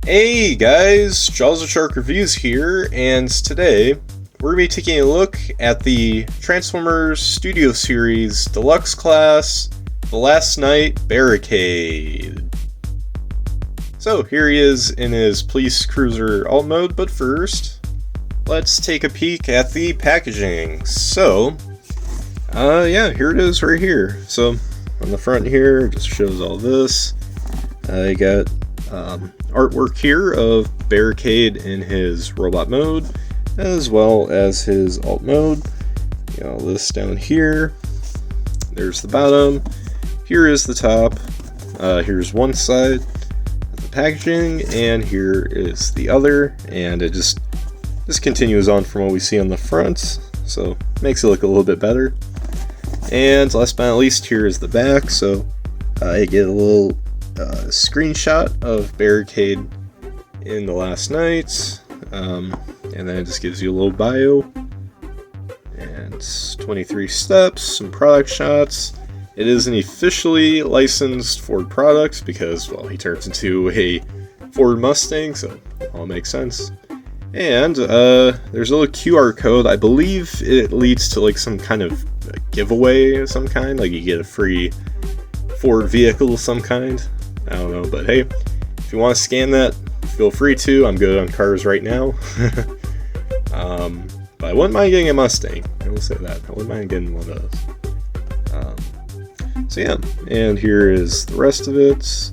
Hey guys, JawsTheSharkReviews here, and today we're going to be taking a look at the Transformers Studio Series Deluxe class, The Last Night Barricade. So here he is in his police cruiser alt mode, but first, let's take a peek at the packaging. So, yeah, here it is right here. So, on the front here, it just shows all this. You got artwork here of Barricade in his robot mode, as well as his alt mode. You got all this down here. There's the bottom. Here is the top. Here's one side of the packaging, and here is the other. And it just continues on from what we see on the front, so makes it look a little bit better. And last but not least, here is the back. So you get a little screenshot of Barricade in The Last Night, and then it just gives you a little bio and 23 steps, some product shots. It is an officially licensed Ford product because, well, he turns into a Ford Mustang, so it all makes sense. And there's a little QR code. I believe it leads to like some kind of giveaway of some kind, like you get a free Ford vehicle of some kind. I don't know, but hey, if you want to scan that, feel free to. I'm good on cars right now. But I wouldn't mind getting a Mustang. I will say that. I wouldn't mind getting one of those. So yeah, and here is the rest of it.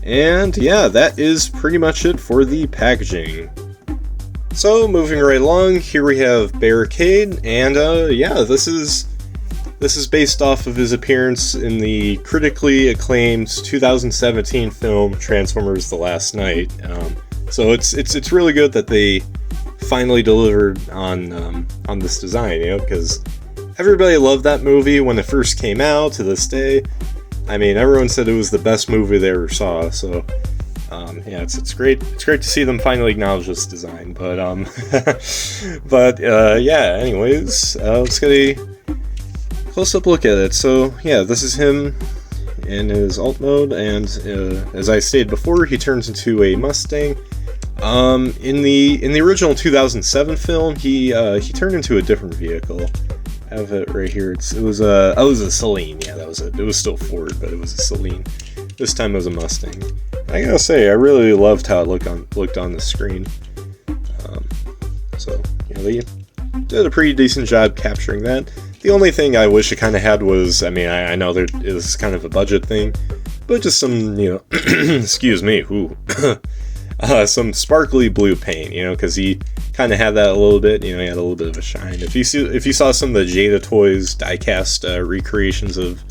And yeah, that is pretty much it for the packaging. So moving right along, here we have Barricade, and yeah, this is based off of his appearance in the critically acclaimed 2017 film Transformers: The Last Night. So it's really good that they finally delivered on this design, you know, because everybody loved that movie when it first came out. To this day, I mean, everyone said it was the best movie they ever saw. So yeah, it's great. It's great to see them finally acknowledge this design. But yeah. Anyways, let's get a close-up look at it. So yeah, this is him in his alt mode, and as I stated before, he turns into a Mustang. In the original 2007 film, he turned into a different vehicle. I have it right here. It was a Celine. Yeah, it was still Ford, but it was a Celine. This time it was a Mustang. I gotta say, I really loved how it looked on the screen. So you know, they did a pretty decent job capturing that. The only thing I wish it kind of had was, I mean, I know there is kind of a budget thing, but just some, you know, excuse me, some sparkly blue paint, you know, because he kind of had that a little bit, you know, he had a little bit of a shine. If you saw some of the Jada Toys diecast recreations of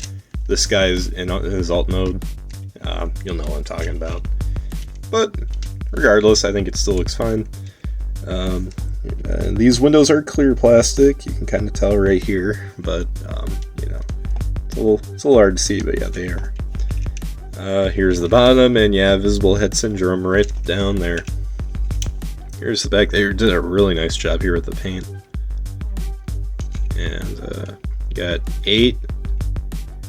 this guy's in his alt mode, you'll know what I'm talking about. But regardless, I think it still looks fine. These windows are clear plastic. You can kind of tell right here, but you know, it's a little hard to see, but yeah, they are. Here's the bottom, and yeah, visible head syndrome right down there. Here's the back. They did a really nice job here with the paint. And you got 8.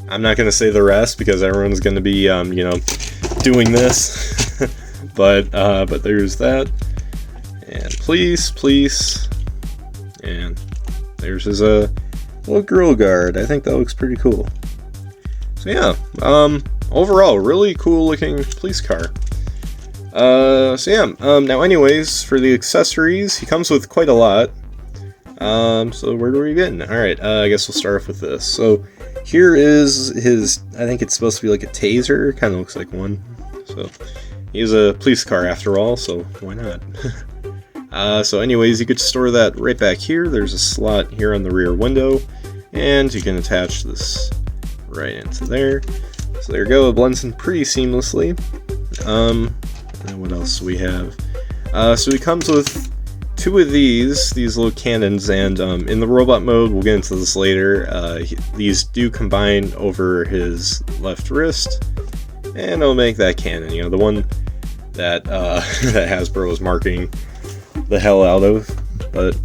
I'm not gonna say the rest because everyone's gonna be you know, doing this. but there's that. And please, and there's his little grill guard. I think that looks pretty cool. So yeah, overall, really cool looking police car. So yeah, now anyways, for the accessories, he comes with quite a lot. So where do we begin? Alright, I guess we'll start off with this. So here is his, I think it's supposed to be like a taser, kind of looks like one. So he's a police car after all, so why not? So anyways, you could store that right back here. There's a slot here on the rear window, and you can attach this right into there. So there you go, it blends in pretty seamlessly. And what else do we have? So he comes with 2 of these little cannons, and in the robot mode, we'll get into this later, these do combine over his left wrist, and it'll make that cannon, you know, the one that, that Hasbro is marketing the hell out of. But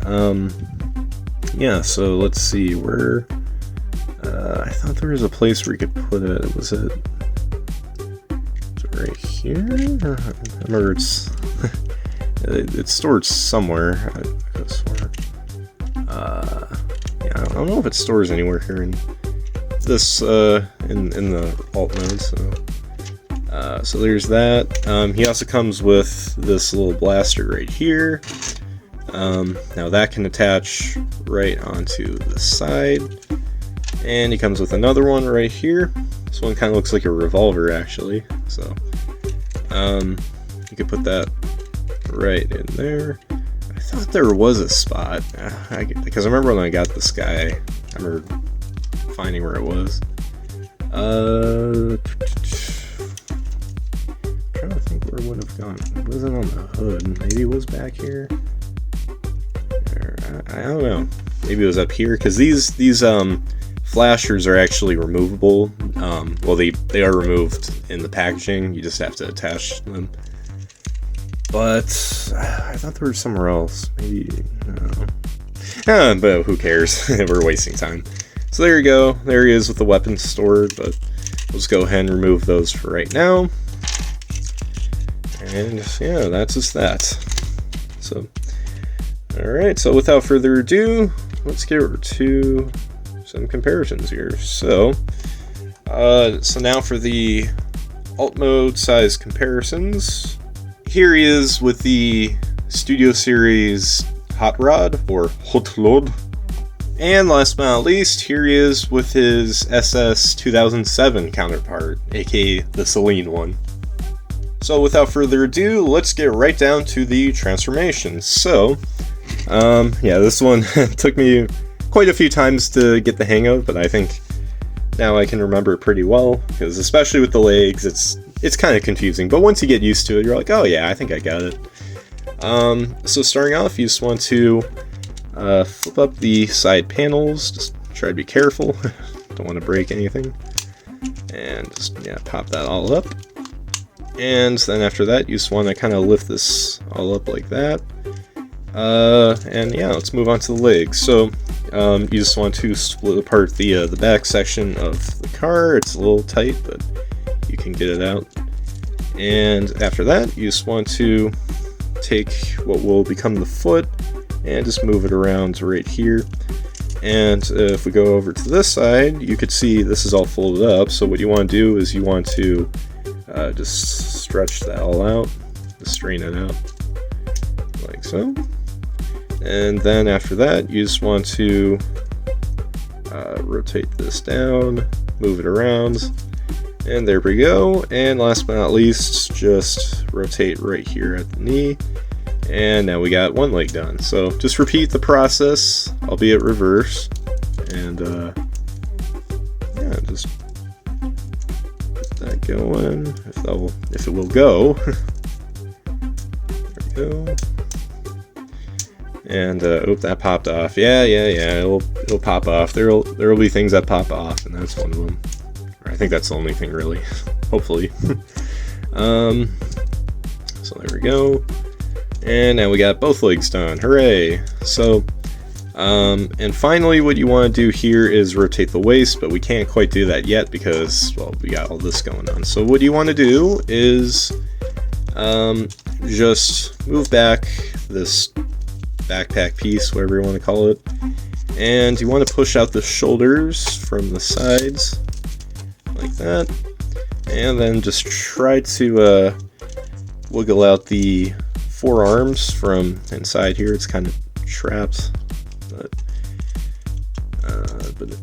yeah, so let's see where I thought there was a place where you could put it. Was it right here? I remember it's it's stored somewhere. I could have sworn. Yeah, I don't know if it stores anywhere here in this in the alt mode. So there's that. He also comes with this little blaster right here. Now that can attach right onto the side, and he comes with another one right here. This one kind of looks like a revolver, actually. So you could put that right in there. I thought there was a spot, because I remember when I got this guy, I remember finding where it was. Trying to think where it would have gone. It wasn't on the hood. Maybe it was back here. I don't know. Maybe it was up here, because these flashers are actually removable. Well, they are removed in the packaging. You just have to attach them. But I thought there was somewhere else. Maybe, but who cares? We're wasting time. So there you go. There he is with the weapons stored. But we'll just go ahead and remove those for right now. And yeah, that's just that. So, alright, so without further ado, let's get to some comparisons here. So now for the alt mode size comparisons. Here he is with the Studio Series Hot Rod, or Hot Rod. And last but not least, here he is with his SS 2007 counterpart, aka the Celine one. So without further ado, let's get right down to the transformations. So, yeah, this one took me quite a few times to get the hang of, but I think now I can remember it pretty well, because especially with the legs, it's kind of confusing, but once you get used to it, you're like, oh yeah, I think I got it. So starting off, you just want to flip up the side panels, just try to be careful, don't want to break anything, and just, yeah, pop that all up. And then after that, you just want to kind of lift this all up like that. And yeah, let's move on to the legs. So you just want to split apart the back section of the car. It's a little tight, but you can get it out. And after that, you just want to take what will become the foot and just move it around right here. And if we go over to this side, you could see this is all folded up. So what you want to do is you want to just stretch that all out, just straighten it out like so. And then after that, you just want to rotate this down, move it around, and there we go. And last but not least, just rotate right here at the knee, and now we got one leg done. So just repeat the process, albeit reverse, and yeah, just get that going, if it will go. There we go. And oop, that popped off. Yeah, it'll pop off. There'll be things that pop off, and that's one of them. Or I think that's the only thing, really. Hopefully. So there we go. And now we got both legs done. Hooray! So, and finally, what you want to do here is rotate the waist, but we can't quite do that yet because, well, we got all this going on. So what you want to do is just move back this backpack piece, whatever you want to call it, and you want to push out the shoulders from the sides like that, and then just try to wiggle out the forearms from inside here. It's kind of trapped, but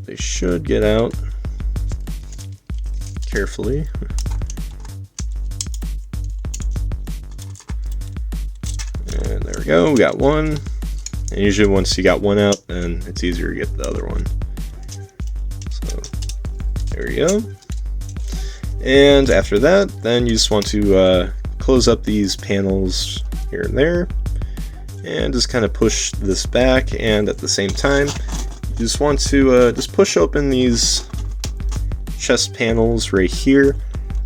they should get out carefully. And there we go, we got one. And usually once you got one out, then it's easier to get the other one. So there you go. And after that, then you just want to close up these panels here and there, and just kind of push this back, and at the same time, you just want to just push open these chest panels right here.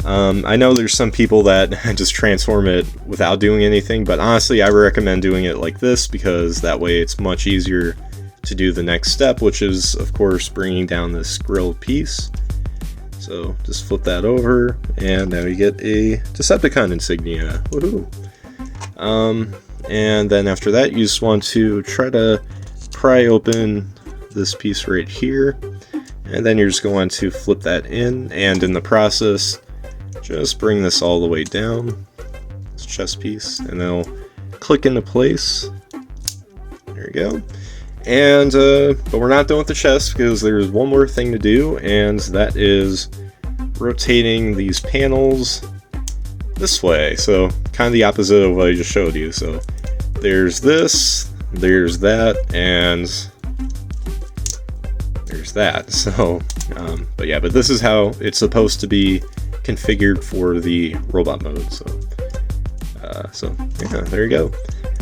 I know there's some people that just transform it without doing anything, but honestly I recommend doing it like this, because that way it's much easier to do the next step, which is of course bringing down this grilled piece. So So just flip that over, and now you get a Decepticon insignia. Woohoo! And then after that, you just want to try to pry open this piece right here, and then you're just going to flip that in, and in the process, just bring this all the way down, this chest piece, and then it'll click into place. There you go. And but we're not done with the chest, because there's one more thing to do, and that is rotating these panels this way. So kind of the opposite of what I just showed you. So there's this, there's that, and there's that. So but this is how it's supposed to be configured for the robot mode. So yeah, there you go.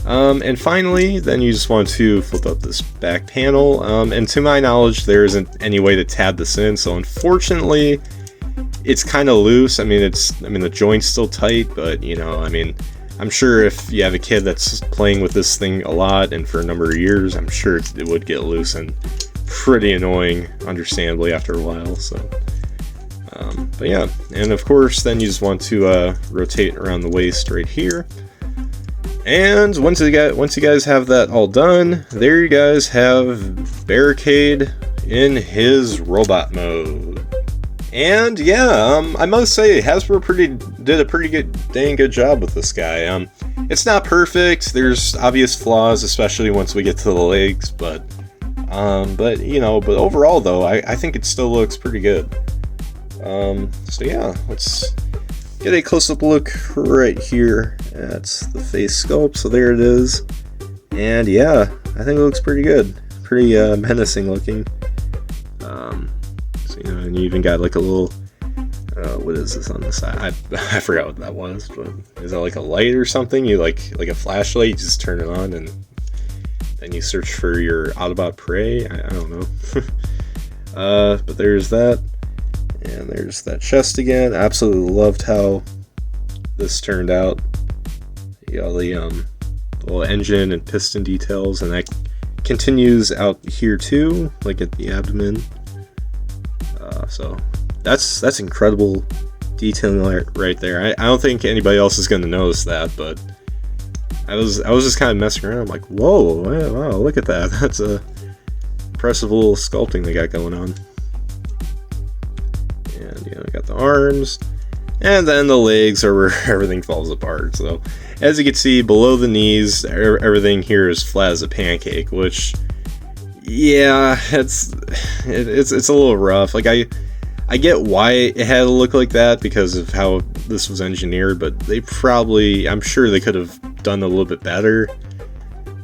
And finally, then you just want to flip up this back panel, and to my knowledge there isn't any way to tab this in, so unfortunately it's kind of loose. I mean, the joint's still tight, but you know, I mean, I'm sure if you have a kid that's playing with this thing a lot and for a number of years, I'm sure it would get loose and pretty annoying, understandably, after a while. So but yeah, and of course then you just want to rotate around the waist right here. And once you guys have that all done, there you guys have Barricade in his robot mode. And yeah, I must say Hasbro did a pretty dang good job with this guy. It's not perfect. There's obvious flaws, especially once we get to the legs, but overall though, I think it still looks pretty good. So yeah, let's get a close-up look right here at the face sculpt. So there it is, and yeah, I think it looks pretty good, pretty menacing looking. So you know, and you even got like a little what is this on the side? I forgot what that was, but is that like a light or something? You like a flashlight, you just turn it on and then you search for your Autobot prey. I don't know. But there's that. And there's that chest again. Absolutely loved how this turned out. You got the little engine and piston details, and that continues out here too, like at the abdomen. So that's incredible detailing right there. I don't think anybody else is going to notice that, but I was just kind of messing around. I'm like, whoa, wow, look at that. That's a impressive little sculpting they got going on. And you know, got the arms, and then the legs are where everything falls apart. So as you can see, below the knees, everything here is flat as a pancake, which, yeah, it's a little rough. Like I get why it had to look like that because of how this was engineered, but I'm sure they could have done a little bit better.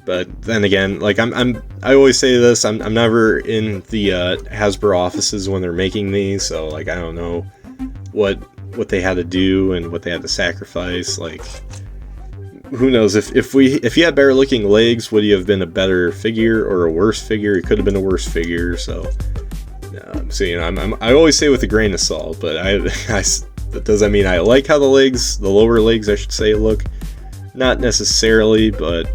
But then again, like I always say this, I'm never in the Hasbro offices when they're making these, so like I don't know what they had to do and what they had to sacrifice. Like, who knows, if you had better looking legs, would you have been a better figure or a worse figure? It could have been a worse figure. So you know, I always say with a grain of salt, but does that mean I like how the lower legs I should say look? Not necessarily, but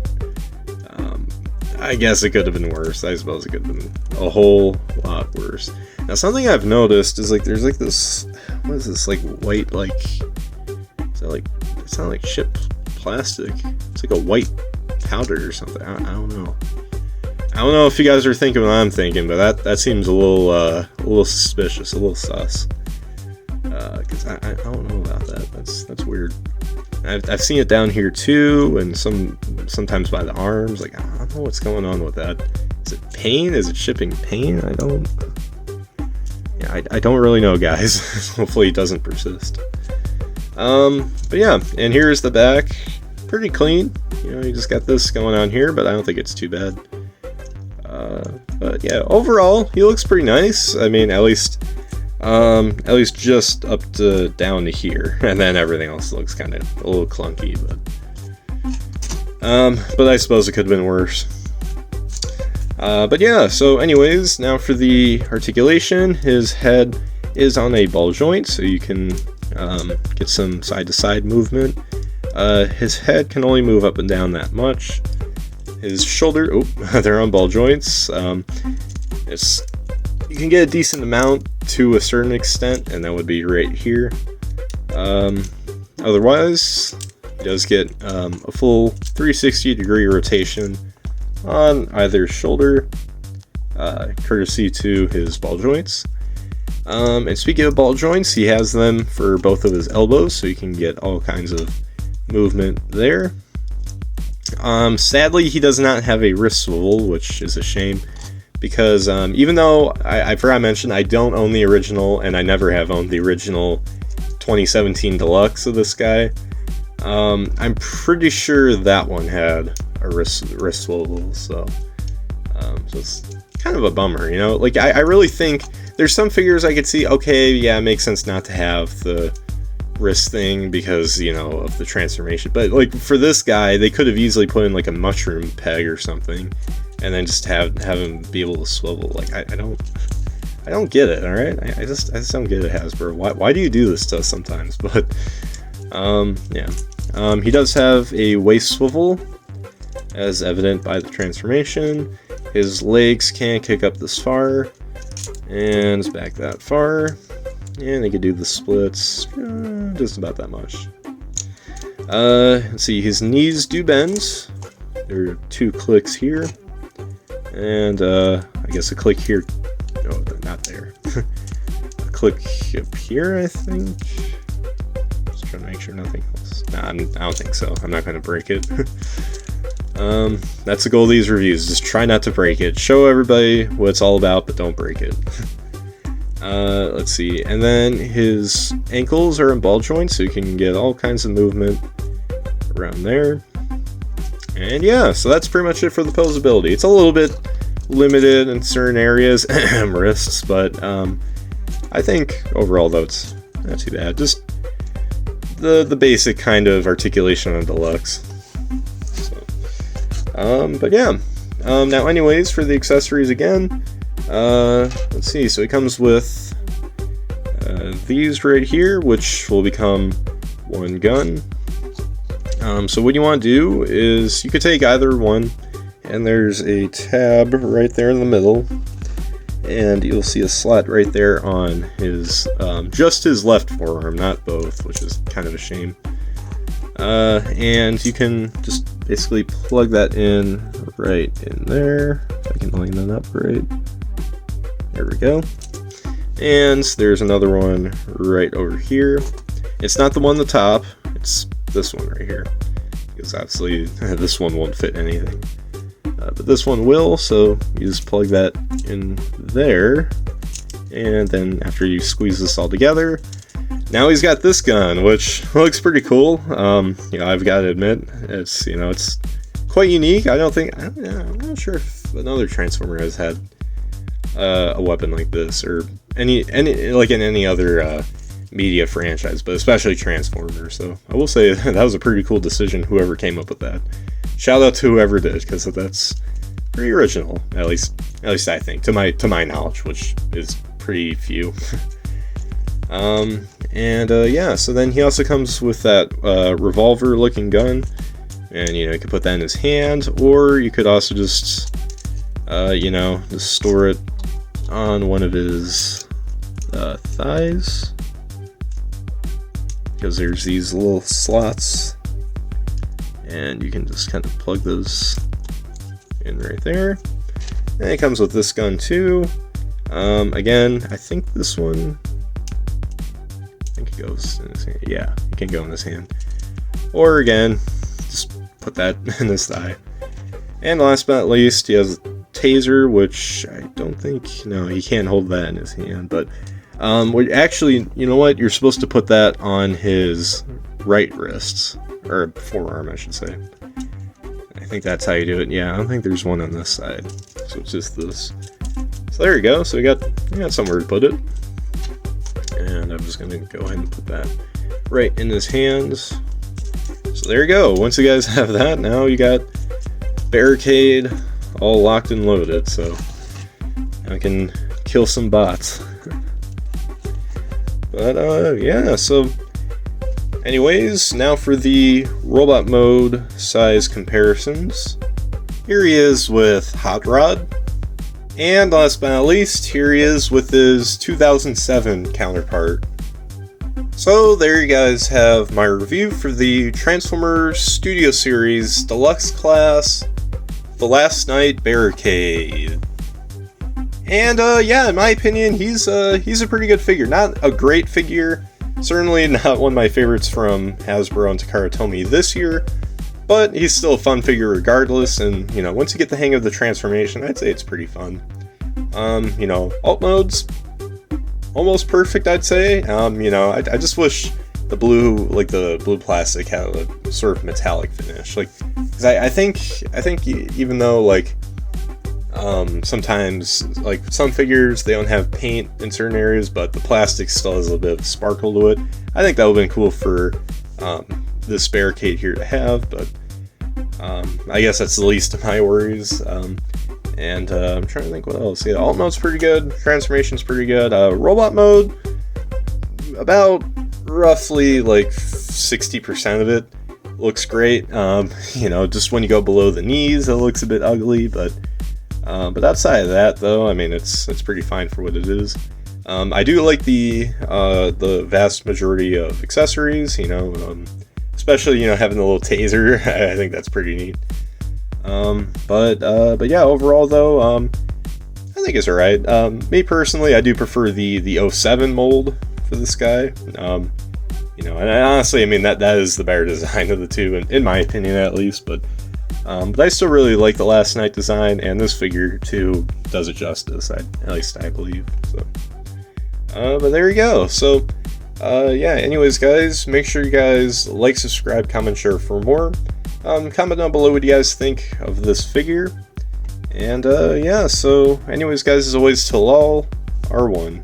I guess it could have been worse. I suppose it could have been a whole lot worse. Now, something I've noticed is like there's like this, what is this, like white, like, is that like, it's not like chipped plastic. It's like a white powder or something. I don't know. I don't know if you guys are thinking what I'm thinking, but that seems a little suspicious, a little sus. Because I don't know about that. That's weird. I've seen it down here too, and sometimes by the arms. Like, I don't know what's going on with that. Is it paint? Is it shipping paint? I don't really know, guys. Hopefully it doesn't persist. But yeah, and here's the back. Pretty clean. You know, you just got this going on here, but I don't think it's too bad. But yeah, overall, he looks pretty nice. I mean, at least just up to down to here, and then everything else looks kind of a little clunky, but I suppose it could have been worse. But yeah, so anyways, now for the articulation. His head is on a ball joint, so you can get some side-to-side movement. His head can only move up and down that much. His shoulder, they're on ball joints. It's You can get a decent amount to a certain extent, and that would be right here. Otherwise, he does get a full 360-degree rotation on either shoulder, courtesy to his ball joints. And speaking of ball joints, he has them for both of his elbows, so you can get all kinds of movement there. Sadly, he does not have a wrist swivel, which is a shame, because even though I forgot to mention, I don't own the original, and I never have owned the original 2017 Deluxe of this guy, I'm pretty sure that one had a wrist swivel, so it's kind of a bummer, you know? Like, I really think there's some figures I could see, okay, yeah, it makes sense not to have the wrist thing because, you know, of the transformation, but like for this guy, they could have easily put in like a mushroom peg or something, and then just have him be able to swivel. Like, I don't get it, alright? I just don't get it, Hasbro. Why do you do this to us sometimes? But, yeah. He does have a waist swivel, as evident by the transformation. His legs can't kick up this far, and back that far, and they could do the splits just about that much. Let's see, his knees do bend. There are 2 clicks here, and I guess a click here. No, not there. A click up here, I think. Just trying to make sure nothing else. Nah, I don't think so. I'm not going to break it. That's the goal of these reviews. Just try not to break it. Show everybody what it's all about, but don't break it. Let's see. And then his ankles are in ball joints, so you can get all kinds of movement around there. And yeah, so that's pretty much it for the posability. It's a little bit limited in certain areas, wrists, but I think overall, though, it's not too bad. Just the basic kind of articulation on Deluxe. But yeah, now anyways, for the accessories again, let's see, so it comes with these right here, which will become one gun. So what you want to do is, you could take either one, and there's a tab right there in the middle, and you'll see a slot right there on his, just his left forearm, not both, which is kind of a shame. And you can just basically plug that in right in there. I can line that up right. There we go. And there's another one right over here. It's not the one on the top, it's this one right here, because obviously this one won't fit anything. But this one will, so you just plug that in there, and then after you squeeze this all together, now he's got this gun, which looks pretty cool. You know, I've got to admit, it's, you know, it's quite unique. I'm not sure if another Transformer has had a weapon like this, or any like in any other media franchise, but especially Transformers. So I will say that was a pretty cool decision, whoever came up with that. Shout out to whoever did, because that's pretty original. At least I think, to my knowledge, which is pretty few. Yeah, so then he also comes with that revolver looking gun, and you know, you could put that in his hand, or you could also just you know, just store it on one of his thighs, because there's these little slots, and you can just kind of plug those in right there. And it comes with this gun too. Again, I think this one, it goes in his hand. Yeah, it can go in his hand. Or again, just put that in his thigh. And last but not least, he has a taser, which I don't think, no, he can't hold that in his hand, but actually, you know what, you're supposed to put that on his right wrist, or forearm, I should say. I think that's how you do it. Yeah, I don't think there's one on this side, so it's just this. So there you go, so we got somewhere to put it. And I'm just going to go ahead and put that right in his hands. So there you go. Once you guys have that, now you got Barricade all locked and loaded. So I can kill some bots. But yeah, so anyways, now for the robot mode size comparisons. Here he is with Hot Rod. And last but not least, here he is with his 2007 counterpart. So there you guys have my review for the Transformers Studio Series Deluxe class, The Last Knight Barricade. And yeah, in my opinion, he's a pretty good figure. Not a great figure, certainly not one of my favorites from Hasbro and Takara Tomy this year, but he's still a fun figure regardless, and, you know, once you get the hang of the transformation, I'd say it's pretty fun. You know, alt mode's almost perfect, I'd say. You know, I just wish the blue plastic had a sort of metallic finish. Like, 'cause I think even though, like, sometimes, like, some figures, they don't have paint in certain areas, but the plastic still has a little bit of sparkle to it. I think that would have been cool for this Barricade here to have, but I guess that's the least of my worries. And I'm trying to think what else. Yeah, alt mode's pretty good, transformation's pretty good. Robot mode, about roughly like 60% of it looks great. You know, just when you go below the knees, it looks a bit ugly, but outside of that, though, I mean, it's pretty fine for what it is. I do like the vast majority of accessories, you know, especially, you know, having the little taser. I think that's pretty neat. But yeah, overall though, I think it's alright. Me personally, I do prefer the 07 mold for this guy. You know, and honestly, I mean, that is the better design of the two, in my opinion at least, but I still really like the Last Knight design, and this figure too does it justice, at least I believe. So, but there you go. So, yeah, anyways guys, make sure you guys like, subscribe, comment, share for more. Comment down below what you guys think of this figure. And yeah, so anyways guys, as always, till all are one.